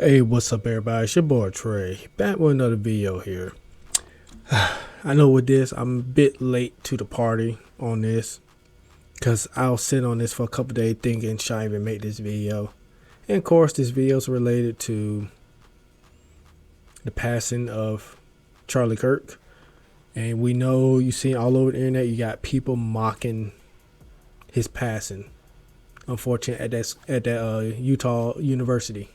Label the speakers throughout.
Speaker 1: Hey, what's up, everybody? It's your boy Trey, back with another video here. I know with this, I'm a bit late to the party on this, because I was sitting on this for a couple days thinking, should I even make this video? And of course, this video is related to the passing of Charlie Kirk. And we know, you see all over the internet, you got people mocking his passing. Unfortunately, at that Utah University.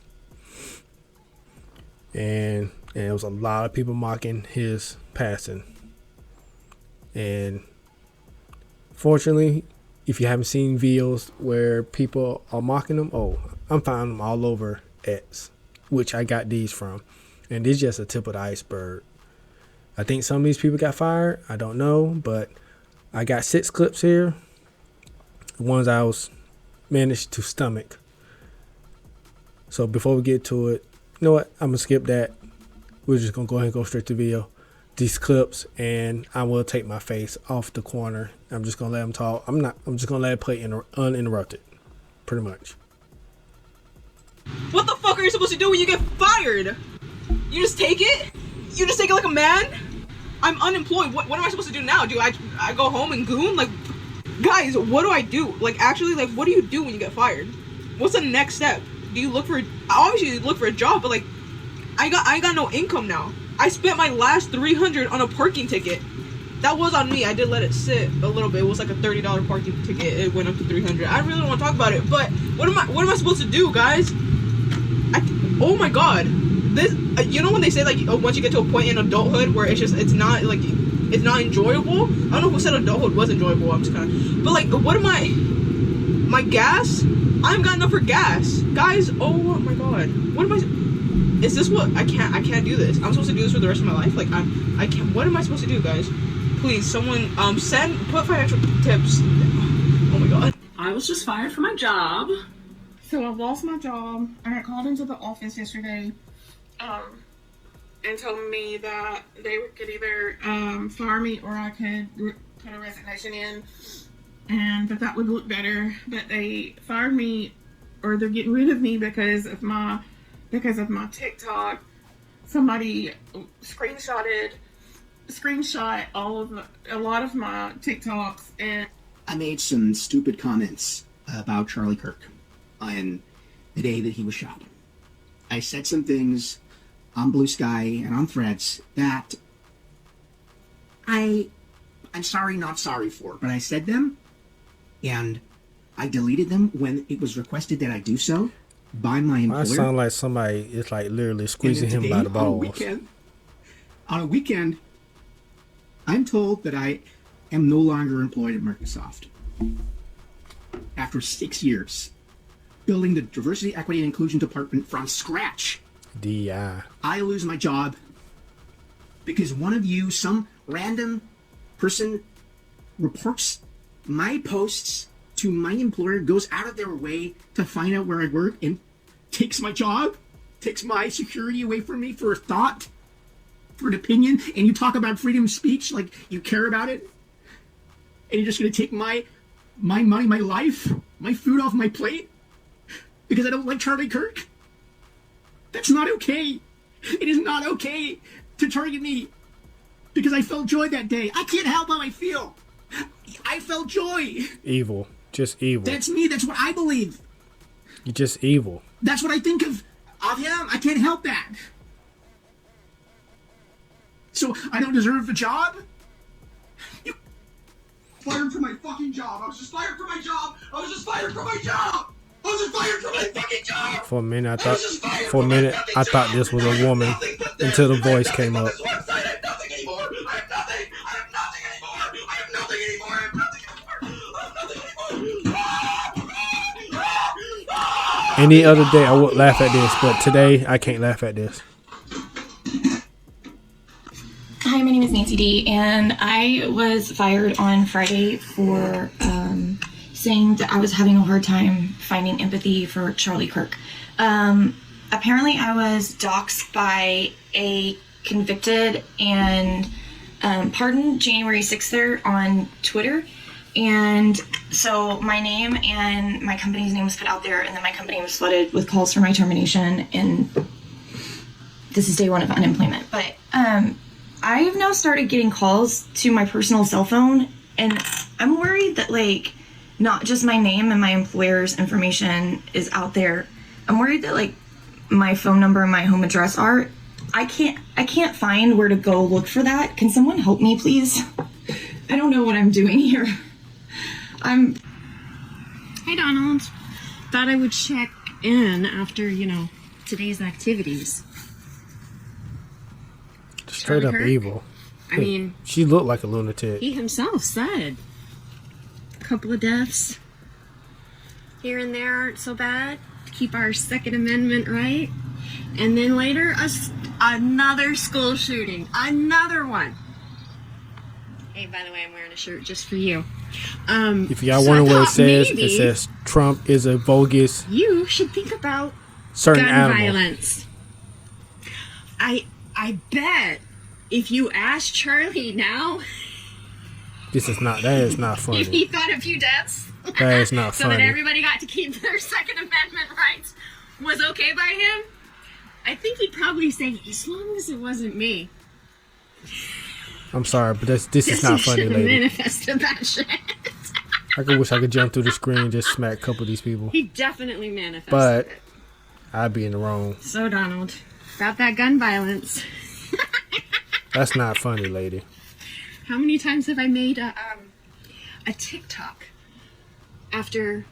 Speaker 1: And it was a lot of people mocking his passing. And fortunately, if you haven't seen videos where people are mocking him, I'm finding them all over X, which I got these from. And this is just a tip of the iceberg. I think some of these people got fired. I don't know, but I got 6 clips here. The ones I was managed to stomach. So before we get to it, you know what? I'm going to skip that. We're just going to go ahead and go straight to the video. These clips, and I will take my face off the corner. I'm just going to let them talk. I'm just going to let it play uninterrupted. Pretty much.
Speaker 2: What the fuck are you supposed to do when you get fired? You just take it? You just take it like a man? I'm unemployed. What am I supposed to do now? Do I go home and goon? Like, guys, what do I do? Like, actually, like, what do you do when you get fired? What's the next step? Do you look for, obviously you look for a job, but like, I got no income now. I spent my last $300 on a parking ticket. That was on me. I did let it sit a little bit. It was like a $30 parking ticket. It went up to $300. I really don't want to talk about it, but what am I supposed to do, guys? Oh my god. This, you know when they say like, once you get to a point in adulthood where it's not enjoyable? I don't know who said adulthood was enjoyable. I'm just kind of, but like, what am my gas? I haven't got enough for gas, guys. Oh my god, what am I? Is this what I can't do this? I'm supposed to do this for the rest of my life? Like I can't. What am I supposed to do, guys? Please, someone put financial tips. Oh my god.
Speaker 3: I was just fired from my job.
Speaker 4: So I've lost my job. I got called into the office yesterday, and told me that they could either fire me or I could put a resignation in, and that would look better. But they fired me, or they're getting rid of me because of my TikTok. Somebody screenshot a lot of my TikToks, and
Speaker 5: I made some stupid comments about Charlie Kirk on the day that he was shot. I said some things on Blue Sky and on Threads that I'm sorry, not sorry for, but I said them, and I deleted them when it was requested that I do so by my employer.
Speaker 1: I sound like somebody is like literally squeezing him by the balls.
Speaker 5: On a weekend, I'm told that I am no longer employed at Microsoft. After 6 years, building the Diversity, Equity, and Inclusion Department from scratch.
Speaker 1: DI.
Speaker 5: I lose my job because one of you, some random person, reports my posts to my employer, goes out of their way to find out where I work, and takes my job, takes my security away from me for a thought, for an opinion. And you talk about freedom of speech like you care about it, and you're just going to take my money, my life, my food off my plate because I don't like Charlie Kirk? That's not okay. It is not okay to target me because I felt joy that day. I can't help how I feel. I felt joy.
Speaker 1: Evil. Just evil.
Speaker 5: That's me. That's what I believe.
Speaker 1: You're just evil.
Speaker 5: That's what I think of him. I can't help that. So I don't deserve a job? You fired from my fucking job. I was just fired from my job. I was just fired from my job. I was just fired from my fucking job.
Speaker 1: For a minute, I thought this was a woman until the voice came up.
Speaker 5: I have nothing anymore. I have nothing. I have nothing anymore. I have nothing anymore. I have nothing anymore.
Speaker 1: Any other day I would laugh at this, but today I can't laugh at this.
Speaker 6: Hi, my name is Nancy D, and I was fired on Friday for saying that I was having a hard time finding empathy for Charlie Kirk. Apparently I was doxxed by a convicted and pardoned January 6th on Twitter. And so my name and my company's name was put out there, and then my company was flooded with calls for my termination, and this is day one of unemployment, but I have now started getting calls to my personal cell phone, and I'm worried that, like, not just my name and my employer's information is out there. I'm worried that, like, my phone number and my home address are. I can't find where to go look for that. Can someone help me, please? I don't know what I'm doing here. Hey, Donald. Thought I would check in after, today's activities.
Speaker 1: Straight up
Speaker 6: Kirk?
Speaker 1: evil.
Speaker 6: I mean,
Speaker 1: She looked like a lunatic.
Speaker 6: he himself said a couple of deaths here and there aren't so bad. Keep our Second Amendment right. And then later, another school shooting. Another one. Hey, by the way, I'm wearing a shirt just for you.
Speaker 1: If y'all wonder what it says Trump is a bogus.
Speaker 6: You should think about
Speaker 1: certain
Speaker 6: gun
Speaker 1: animal.
Speaker 6: violence. I bet if you ask Charlie now,
Speaker 1: That is not
Speaker 6: if
Speaker 1: funny.
Speaker 6: he thought a few deaths,
Speaker 1: That is not
Speaker 6: so that
Speaker 1: funny.
Speaker 6: everybody got to keep their Second Amendment rights, was okay by him, I think he'd probably say, as long as it wasn't me.
Speaker 1: I'm sorry, but this is not funny,
Speaker 6: Should've
Speaker 1: lady.
Speaker 6: manifested that shit.
Speaker 1: I wish I could jump through the screen and just smack a couple of these people.
Speaker 6: He definitely manifested
Speaker 1: But
Speaker 6: it.
Speaker 1: I'd be in the wrong.
Speaker 6: So, Donald, about that gun violence.
Speaker 1: That's not funny, lady.
Speaker 6: How many times have I made a Tik Tok after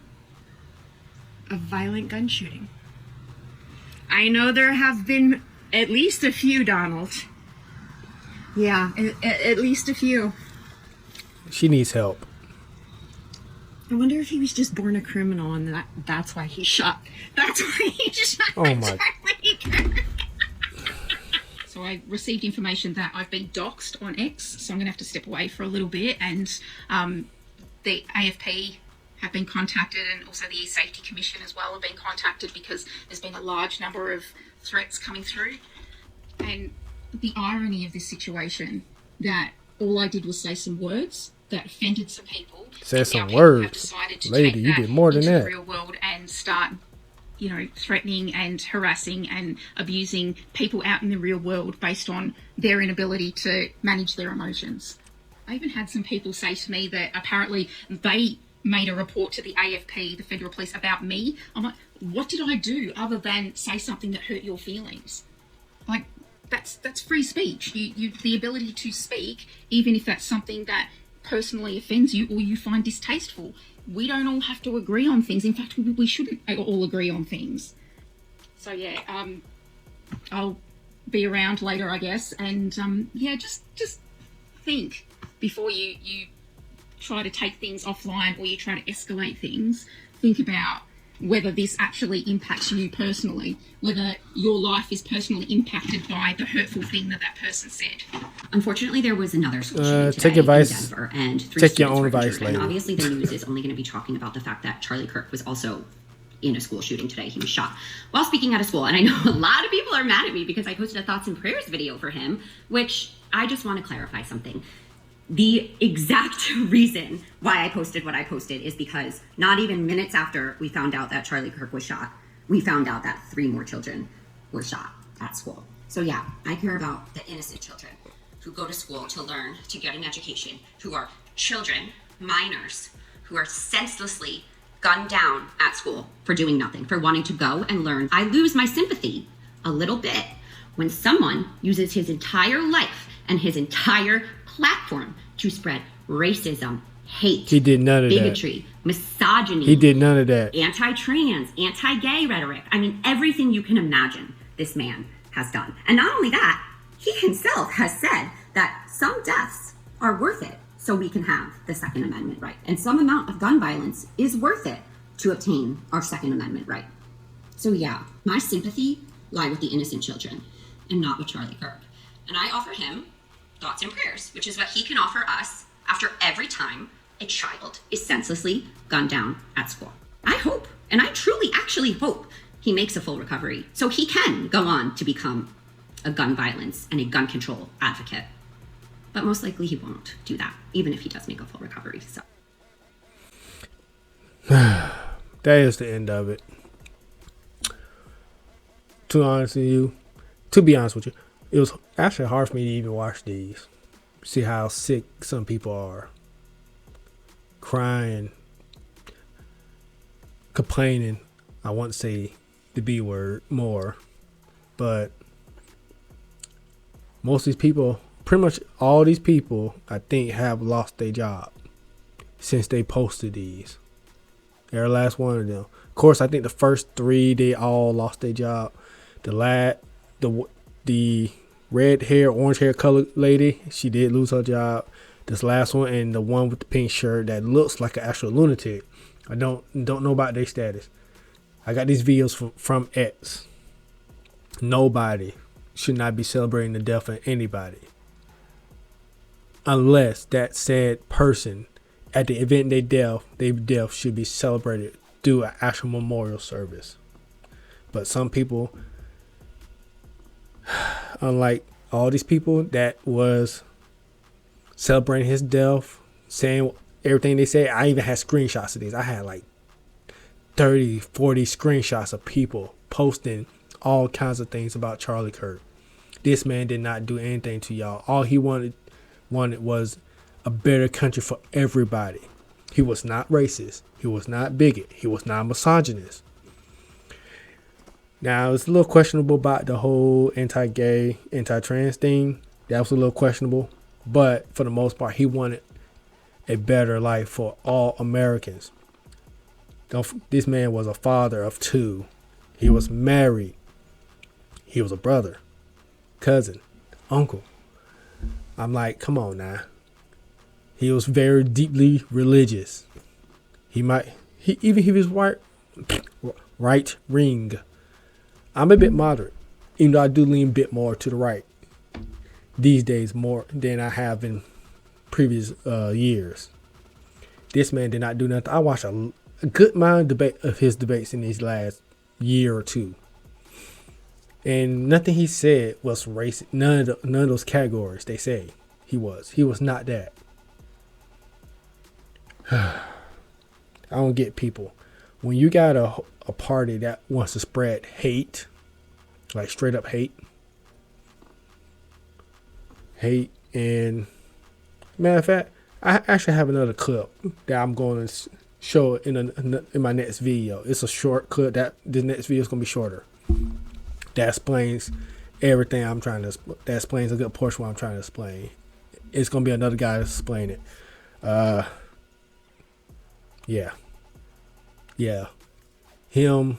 Speaker 6: a violent gun shooting? I know there have been at least a few, Donald. Yeah, at least a few.
Speaker 1: She needs help.
Speaker 6: I wonder if he was just born a criminal and that's why he shot. That's why he shot.
Speaker 1: Oh my.
Speaker 7: So I received information that I've been doxxed on X, so I'm going to have to step away for a little bit. And the AFP have been contacted, and also the E-Safety Commission as well have been contacted, because there's been a large number of threats coming through. And the irony of this situation, that all I did was say some words that offended some people.
Speaker 1: Say some
Speaker 7: Now people have
Speaker 1: words.
Speaker 7: decided to
Speaker 1: Lady,
Speaker 7: take
Speaker 1: you
Speaker 7: that
Speaker 1: did more than
Speaker 7: into
Speaker 1: that.
Speaker 7: the real world and start, threatening and harassing and abusing people out in the real world based on their inability to manage their emotions. I even had some people say to me that apparently they made a report to the AFP, the federal police, about me. I'm like, what did I do other than say something that hurt your feelings? Like, that's free speech. You the ability to speak, even if that's something that personally offends you or you find distasteful. We don't all have to agree on things. In fact, we shouldn't all agree on things. So yeah, I'll be around later, I guess. And just think before you try to take things offline or you try to escalate things. Think about whether this actually impacts you personally, whether your life is personally impacted by the hurtful thing that person said.
Speaker 8: Unfortunately, there was another school shooting
Speaker 1: take
Speaker 8: today
Speaker 1: advice.
Speaker 8: in Denver, and 3
Speaker 1: Take your
Speaker 8: students
Speaker 1: own
Speaker 8: were
Speaker 1: advice,
Speaker 8: injured. And
Speaker 1: lady.
Speaker 8: obviously, the news is only going to be talking about the fact that Charlie Kirk was also in a school shooting today. He was shot while speaking at a school. And I know a lot of people are mad at me because I posted a thoughts and prayers video for him, which I just want to clarify something. The exact reason why I posted what I posted is because not even minutes after we found out that Charlie Kirk was shot, we found out that 3 more children were shot at school. So yeah, I care about the innocent children who go to school to learn, to get an education, who are children, minors, who are senselessly gunned down at school for doing nothing, for wanting to go and learn. I lose my sympathy a little bit when someone uses his entire life and his entire platform to spread racism, hate,
Speaker 1: He did none of
Speaker 8: bigotry, misogyny.
Speaker 1: He did none of that.
Speaker 8: Anti-trans, anti-gay rhetoric. I mean, everything you can imagine this man has done. And not only that, he himself has said that some deaths are worth it so we can have the Second Amendment right. And some amount of gun violence is worth it to obtain our Second Amendment right. So yeah, my sympathy lie with the innocent children and not with Charlie Kirk. And I offer him thoughts and prayers, which is what he can offer us after every time a child is senselessly gunned down at school. I hope, and I truly actually hope, he makes a full recovery so he can go on to become a gun violence and a gun control advocate. But most likely he won't do that, even if he does make a full recovery. So
Speaker 1: That is the end of it. To be honest with you, to be honest with you, it was actually hard for me to even watch these. See how sick some people are. Crying, complaining. I want to say the B word more, but most of these people, pretty much all these people, I think have lost their job since they posted these. Every last one of them. Of course, I think the first 3 they all lost their job. The red hair, orange hair colored lady, she did lose her job. This last one and the one with the pink shirt that looks like an actual lunatic. I don't know about their status. I got these videos from X. Nobody should not be celebrating the death of anybody, unless that said person at the event they death should be celebrated through an actual memorial service. But some people, unlike all these people that was celebrating his death, saying everything they say, I even had screenshots of these. I had like 30, 40 screenshots of people posting all kinds of things about Charlie Kirk. This man did not do anything to y'all. All he wanted was a better country for everybody. He was not racist. He was not bigot. He was not misogynist. Now, it's a little questionable about the whole anti-gay, anti-trans thing. That was a little questionable. But for the most part, he wanted a better life for all Americans. This man was a father of 2. He was married. He was a brother, cousin, uncle. I'm like, come on now. He was very deeply religious. Even if he was right ring. I'm a bit moderate, even though I do lean a bit more to the right these days, more than I have in previous years. This man did not do nothing. I watched a good amount of his debates in these last year or 2. And nothing he said was racist. None of those categories they say he was. He was not that. I don't get people. When you got a party that wants to spread hate, like straight up hate, and matter of fact, I actually have another clip that I'm going to show in my next video. It's a short clip. That the next video is going to be shorter. That explains everything that explains a good portion of what I'm trying to explain. It's going to be another guy to explain it. Yeah. Him,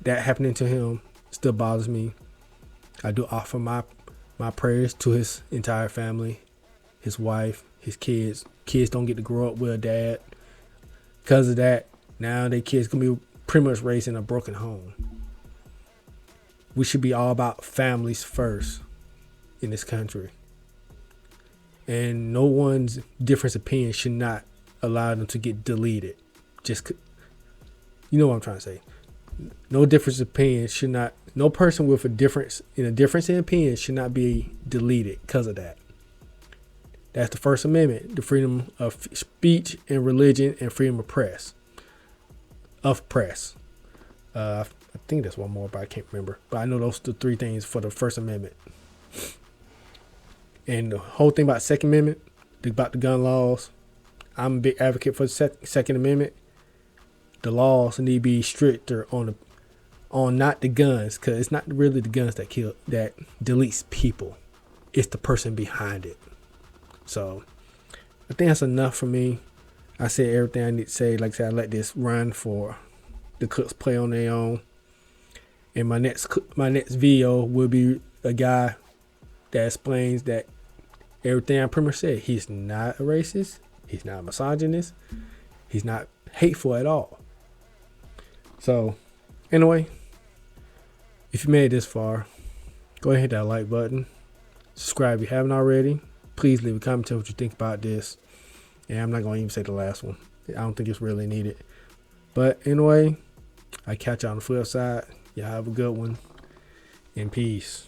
Speaker 1: that happening to him still bothers me. I do offer my prayers to his entire family, his wife, his kids. Kids don't get to grow up with a dad. Because of that, now their kids gonna be pretty much raised in a broken home. We should be all about families first in this country. And no one's different opinion should not allow them to get deleted. You know what I'm trying to say. No difference of opinion should not. No person with a difference in opinion should not be deleted because of that. That's the First Amendment, the freedom of speech and religion and freedom of press. I think there's one more, but I can't remember. But I know those are the 3 things for the First Amendment. And the whole thing about Second Amendment, about the gun laws, I'm a big advocate for the Second Amendment. The laws need to be stricter on not the guns, because it's not really the guns that deletes people. It's the person behind it. So I think that's enough for me. I said everything I need to say. Like I said, I let this run for the cooks play on their own. And my next video will be a guy that explains that everything I pretty much said. He's not a racist. He's not a misogynist. He's not hateful at all. So, anyway, if you made it this far, go ahead and hit that like button. Subscribe if you haven't already. Please leave a comment, tell what you think about this. And I'm not going to even say the last one. I don't think it's really needed. But anyway, I catch you on the flip side. Y'all have a good one. And peace.